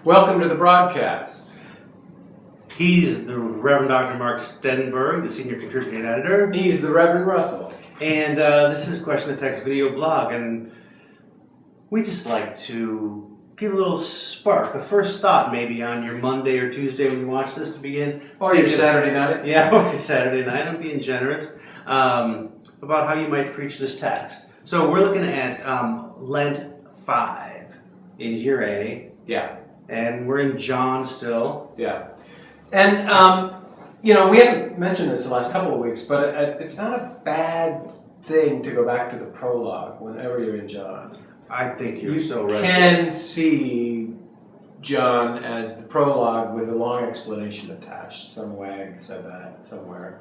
Welcome to the broadcast. He's the Reverend Dr. Mark Stenbeg, the senior contributing editor. He's the Reverend Russell. And this is Question the Text video blog. And we just like to give a little spark, a first thought maybe on your Monday or Tuesday when you watch this to begin. Or your Saturday night. Yeah, or your Saturday night. I'm being generous. About how you might preach this text. So we're looking at Lent 5 in year A. Yeah. And we're in John still. Yeah. And, we haven't mentioned this the last couple of weeks, but it's not a bad thing to go back to the prologue whenever you're in John. I think you're so right. You can see John as the prologue with a long explanation attached. Some wag said that somewhere.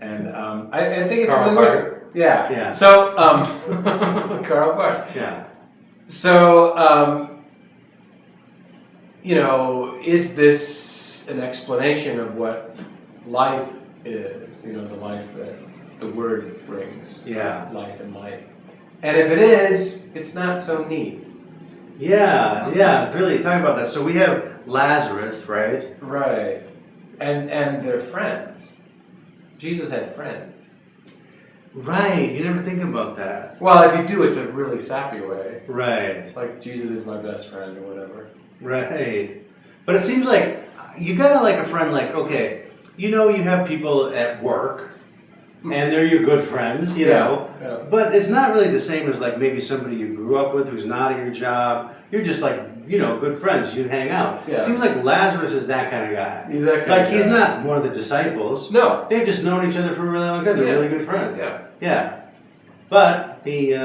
And I think it's Karl really Barth. worth it. Yeah. Yeah. So, Karl Barth. Yeah. So, is this an explanation of what life is? The life that the Word brings. Yeah. Life and light. And if it is, it's not so neat. Yeah, really, talk about that. So we have Lazarus, right? Right. And they're friends. Jesus had friends. Right, you never think about that. Well, if you do, it's a really sappy way. Right. Like, Jesus is my best friend or whatever. Right. But it seems like you gotta like a friend like, okay, you have people at work and they're your good friends, you know. Yeah. But it's not really the same as like maybe somebody you grew up with who's not at your job. You're just like, good friends. You hang out. Yeah. Seems like Lazarus is that kind of guy. He's that kind of guy. He's not one of the disciples. No. They've just known each other for a really long time. They're really good friends. Yeah. Yeah. But he,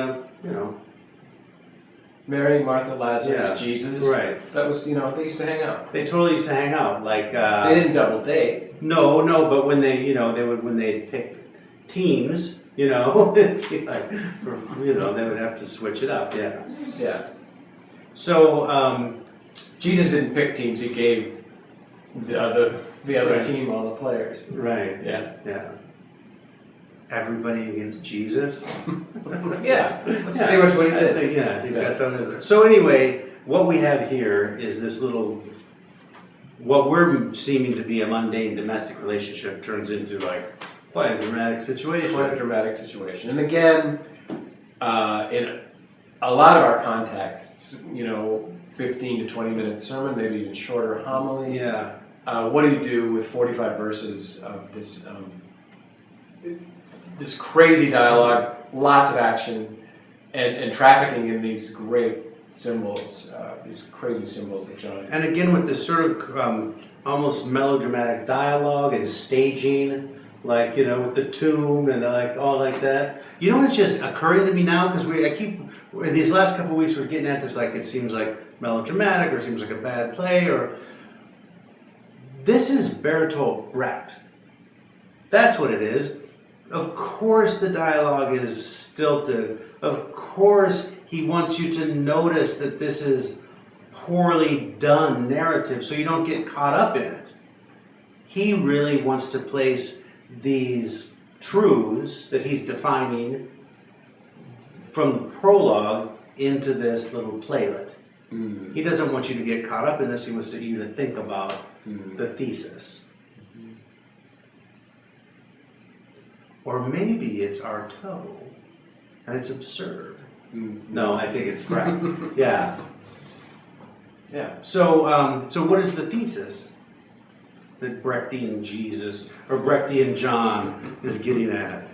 Mary, Martha, Lazarus, Jesus. Right. That was, they used to hang out. They totally used to hang out. Like they didn't double date. No, but when they, when they pick teams, it'd be like, they would have to switch it up. Yeah. Yeah. So Jesus didn't pick teams. He gave the other team all the players. Right. Yeah. Everybody against Jesus. Yeah. That's pretty much what he did. I think that's how it is. So anyway, what we have here is this little, what we're seeming to be a mundane domestic relationship turns into like quite a dramatic situation. Quite a dramatic situation. And again, in a lot of our contexts, 15 to 20 minute sermon, maybe even shorter homily. Yeah. What do you do with 45 verses of this this crazy dialogue, lots of action, and trafficking in these great symbols, these crazy symbols that John... And again with this sort of almost melodramatic dialogue and staging, like, with the tomb and like all like that. What's just occurring to me now? Because in these last couple of weeks we're getting at this like it seems like melodramatic or it seems like a bad play or... This is Bertolt Brecht. That's what it is. Of course the dialogue is stilted. Of course he wants you to notice that this is poorly done narrative so you don't get caught up in it. He really wants to place these truths that he's defining from the prologue into this little playlet. Mm. He doesn't want you to get caught up in this. He wants you to think about the thesis. Or maybe it's Artaud, and it's absurd. No, I think it's Brecht. Yeah. So, so what is the thesis that Brechtian Jesus or Brechtian John is getting at?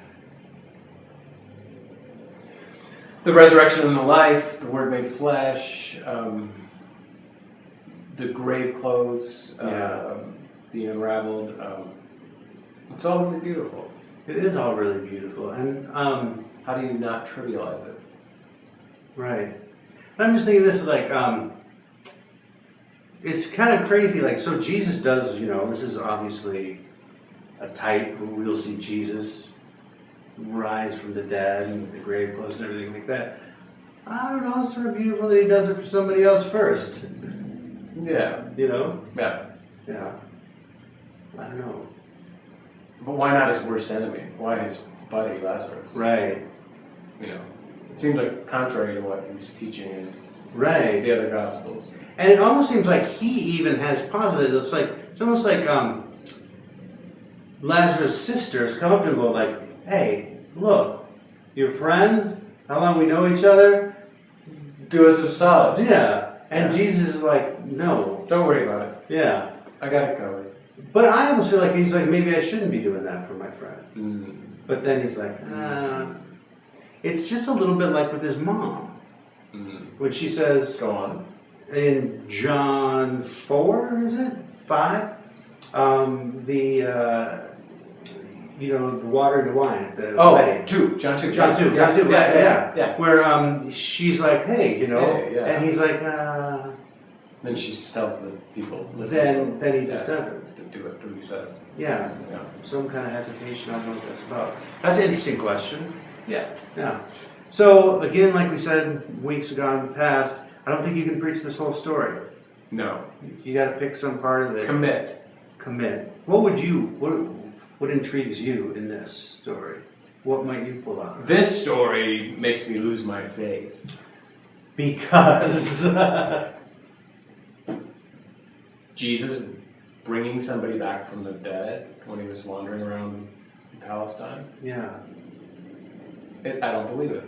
The resurrection and the life, the Word made flesh, the grave clothes being unraveled. It's all really beautiful. It is all really beautiful, and how do you not trivialize it? Right. And I'm just thinking this is like, it's kind of crazy. Like, so Jesus does, this is obviously a type. We'll see Jesus rise from the dead and the grave clothes and everything like that. I don't know. It's sort of beautiful that he does it for somebody else first. Yeah. Yeah. Yeah. I don't know. But why not his worst enemy? Why his buddy Lazarus? Right. It seems like contrary to what he's teaching in Right. the other Gospels. And it almost seems like he even has positive. It's almost like Lazarus' sisters come up to him and go like, "Hey, look, you're friends. How long we know each other? Do us a solid. Yeah." And Yeah. Jesus is like, "No, Don't worry about it. yeah." I got it covered. But I almost feel like he's like, maybe I shouldn't be doing that for my friend. Mm. But then he's like, it's just a little bit like with his mom Mm. when she says Go on. in John 4, is it 5? The water to wine at the wedding. John 2. John 2, Yeah. Where she's like, hey, Yeah. and he's like, Then she tells the people, listen then he just doesn't. do what he says. Yeah, Yeah. some kind of hesitation. I don't know what that's about. That's an interesting question. Yeah. Yeah. So again, like we said, weeks have gone past. I don't think you can preach this whole story. No. You got to pick some part of it. Commit. What intrigues you in this story? What might you pull out? This story makes me lose my faith. Because Jesus bringing somebody back from the dead when he was wandering around Palestine? yeah. I don't believe it.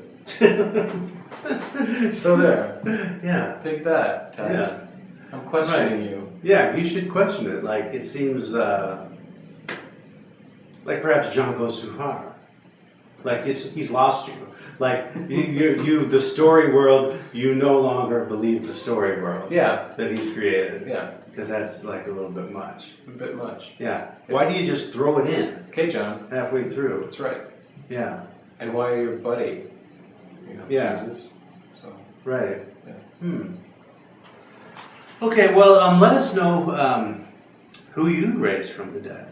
So there. Yeah. Take that, text. Yeah. I'm questioning you. Yeah, you should question it. Like it seems like perhaps John goes too far. Like he's lost you. Like you the story world, you no longer believe the story world. Yeah. That he's created. Yeah. Because that's like a little bit much. A bit much. Yeah. Why do you just throw it in Okay, John. halfway through? That's right. Yeah. And why are your buddy? Yeah. Jesus. So. Right. Yeah. Okay, well, let us know who you raised from the dead.